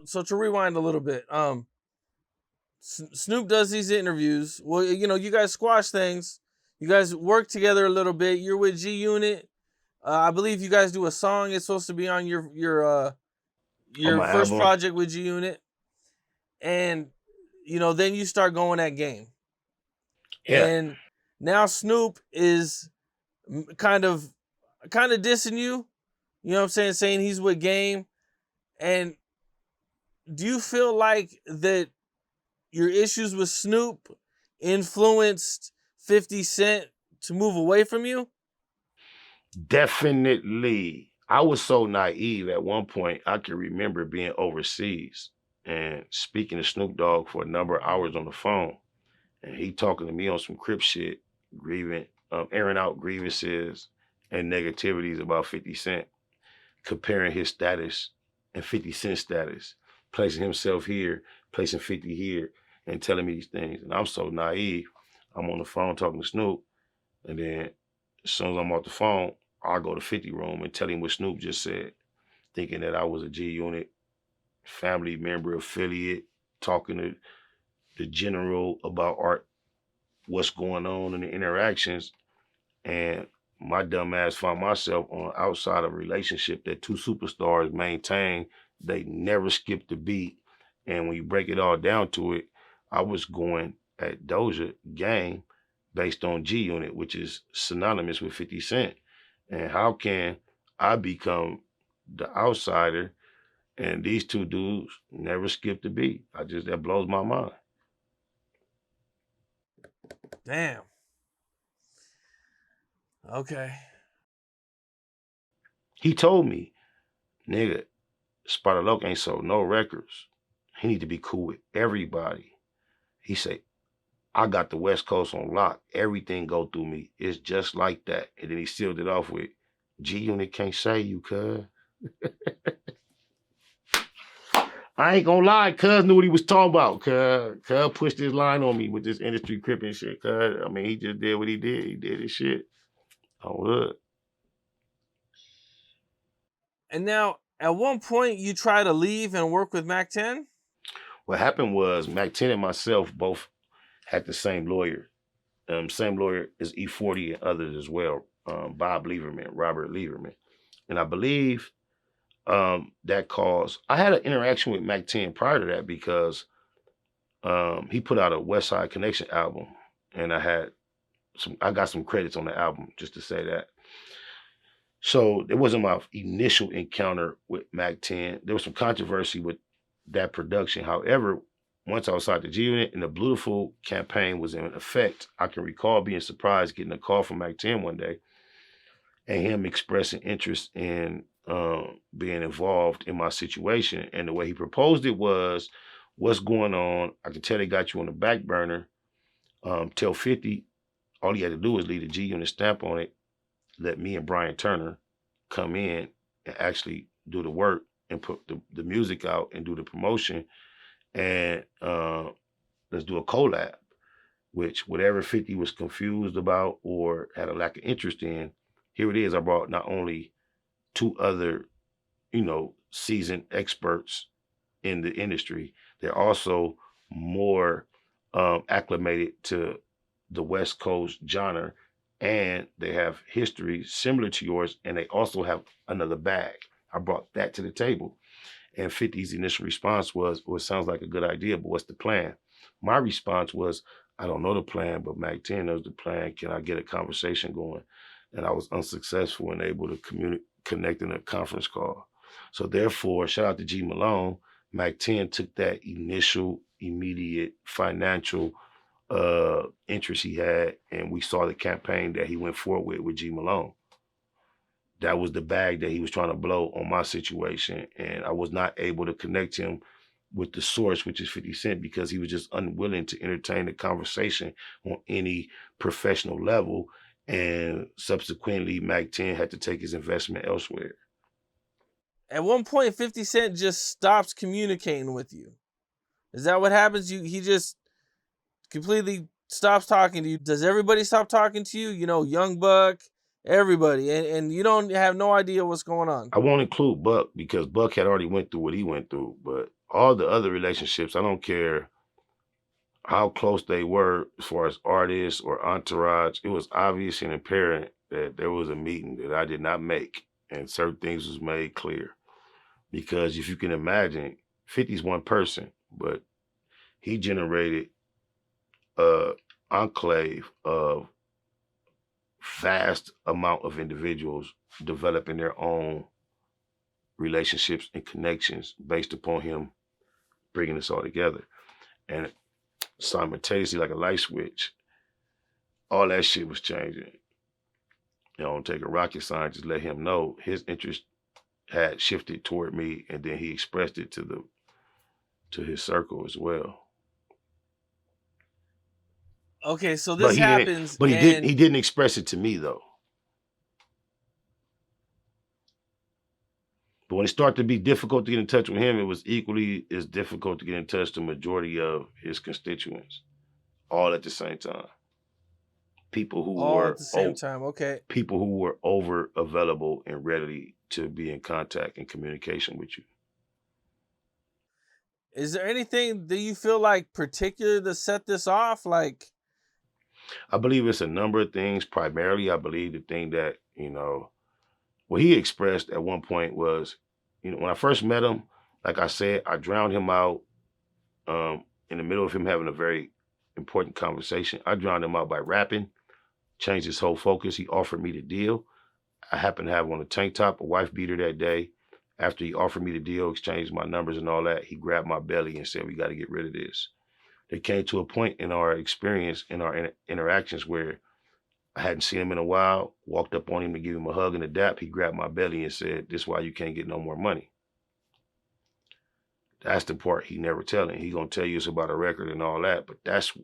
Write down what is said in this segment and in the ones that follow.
so to rewind a little bit, Snoop does these interviews. Well, you guys squash things. You guys work together a little bit. You're with G Unit. I believe you guys do a song. It's supposed to be on On your my first album. project with G Unit, and then you start going at Game, Yeah. and now Snoop is kind of dissing you. You know what I'm saying he's with Game, and do you feel like that your issues with Snoop influenced 50 Cent to move away from you? Definitely. I was so naive at one point. I can remember being overseas and speaking to Snoop Dogg for a number of hours on the phone, and he talking to me on some Crip shit, airing out grievances and negativities about 50 Cent, comparing his status and 50 Cent status, placing himself here, placing 50 here, and telling me these things. And I'm so naive. I'm on the phone talking to Snoop, and then as soon as I'm off the phone, I'll go to 50 room and tell him what Snoop just said, thinking that I was a G Unit family member, affiliate, talking to the general about art, what's going on in the interactions. And my dumb ass found myself on outside of a relationship that two superstars maintain. They never skipped a beat. And when you break it all down to it, I was going at Doja Game based on G Unit, which is synonymous with 50 Cent. And how can I become the outsider and these two dudes never skipped a beat? That blows my mind. Damn. Okay. He told me, nigga, Spider Loc ain't sold no records. He need to be cool with everybody. He say, I got the West Coast on lock. Everything go through me. It's just like that. And then he sealed it off with, G Unit can't say you, cuz. I ain't gonna lie, cuz knew what he was talking about, cuz pushed his line on me with this industry cripping shit, cuz. I mean, he just did what he did. He did his shit. Oh, look. And now, at one point, you try to leave and work with Mac 10? What happened was Mac 10 and myself both had the same lawyer. Same lawyer as E40 and others as well. Bob Lieberman, Robert Lieberman. And I believe that caused, I had an interaction with Mac 10 prior to that because he put out a West Side Connection album, and I got some credits on the album, just to say that. So it wasn't my initial encounter with Mac 10. There was some controversy with that production. However, once I was outside the G Unit and the Beautiful campaign was in effect, I can recall being surprised getting a call from Mac 10 one day and him expressing interest in being involved in my situation. And the way he proposed it was, what's going on? I can tell they got you on the back burner. Tell 50, all he had to do was leave the G Unit stamp on it, let me and Brian Turner come in and actually do the work and put the music out and do the promotion. And let's do a collab, which whatever 50 was confused about or had a lack of interest in, here it is. I brought not only two other, seasoned experts in the industry, they're also more acclimated to the West Coast genre, and they have history similar to yours, and they also have another bag. I brought that to the table. And 50's initial response was, well, it sounds like a good idea, but what's the plan? My response was, I don't know the plan, but Mac 10 knows the plan. Can I get a conversation going? And I was unsuccessful and able to connect in a conference call. So therefore, shout out to G Malone, Mac 10 took that initial, immediate financial interest he had, and we saw the campaign that he went forward with G Malone. That was the bag that he was trying to blow on my situation, and I was not able to connect him with the source, which is 50 Cent, because he was just unwilling to entertain the conversation on any professional level, and subsequently Mac 10 had to take his investment elsewhere. At one point, 50 Cent just stops communicating with you. Is that what happens? He just completely stops talking to you. Does everybody stop talking to you? Young Buck, everybody, and you don't have no idea what's going on. I won't include Buck because Buck had already went through what he went through, but all the other relationships, I don't care how close they were as far as artists or entourage, it was obvious and apparent that there was a meeting that I did not make and certain things was made clear. Because if you can imagine, 50's one person, but he generated a enclave of vast amount of individuals developing their own relationships and connections based upon him bringing us all together. And simultaneously, like a light switch, all that shit was changing. You know, take a rocket scientist, let him know his interest had shifted toward me, and then he expressed it to his circle as well. Okay, so But this he didn't. happens, But he didn't. and He didn't express it to me though. But when it started to be difficult to get in touch with him, it was equally as difficult to get in touch with the majority of his constituents, all at the same time. People who all at were the same time. Okay. people who were over available and ready to be in contact and communication with you. Is there anything that you feel like particular to set this off? Like, I believe it's a number of things. Primarily, I believe the thing that, what he expressed at one point was, when I first met him, like I said, I drowned him out in the middle of him having a very important conversation. I drowned him out by rapping, changed his whole focus. He offered me the deal. I happened to have on a tank top, a wife beater that day. After he offered me the deal, exchanged my numbers and all that, he grabbed my belly and said, "We got to get rid of this." There came to a point in our experience, in our interactions, where I hadn't seen him in a while, walked up on him to give him a hug and a dap. He grabbed my belly and said, "This is why you can't get no more money." That's the part he never telling. He gonna tell you it's about a record and all that, but that's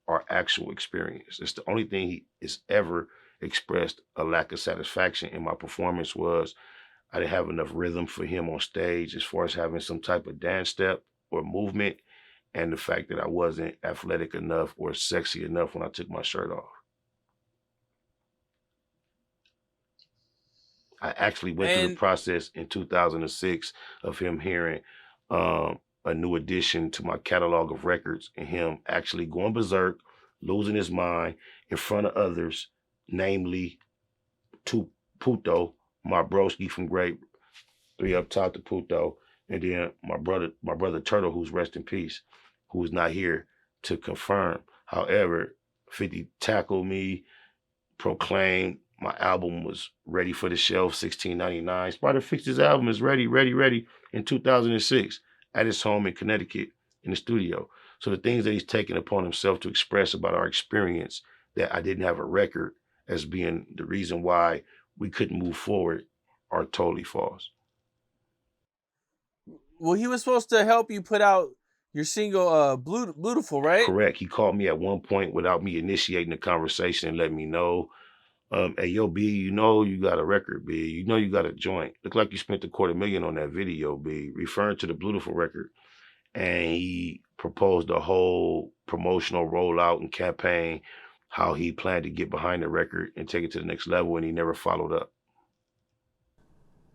our actual experience. It's the only thing he has ever expressed a lack of satisfaction in my performance was I didn't have enough rhythm for him on stage as far as having some type of dance step or movement, and the fact that I wasn't athletic enough or sexy enough when I took my shirt off. I actually went through the and process in 2006 of him hearing a new addition to my catalog of records and him actually going berserk, losing his mind in front of others, namely to Puto, my broski from Great Three up top to Puto, and then my brother Turtle, who's rest in peace, who is not here to confirm. However, 50 tackled me, proclaimed my album was ready for the shelf, 1699. Spider fixed his album is ready in 2006 at his home in Connecticut in the studio. So the things that he's taken upon himself to express about our experience that I didn't have a record as being the reason why we couldn't move forward are totally false. well, he was supposed to help you put out your single, "Beautiful," right? Correct. He called me at one point without me initiating the conversation and letting me know, "Hey, yo, B, you got a record, B. You got a joint. Look like you spent $250,000 on that video, B," referring to the Beautiful record. And he proposed a whole promotional rollout and campaign, how he planned to get behind the record and take it to the next level, and he never followed up.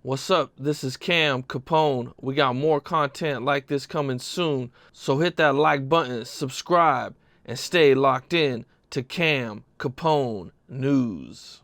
What's up? This is Cam Capone. We got more content like this coming soon, so hit that like button, subscribe, and stay locked in to Cam Capone News.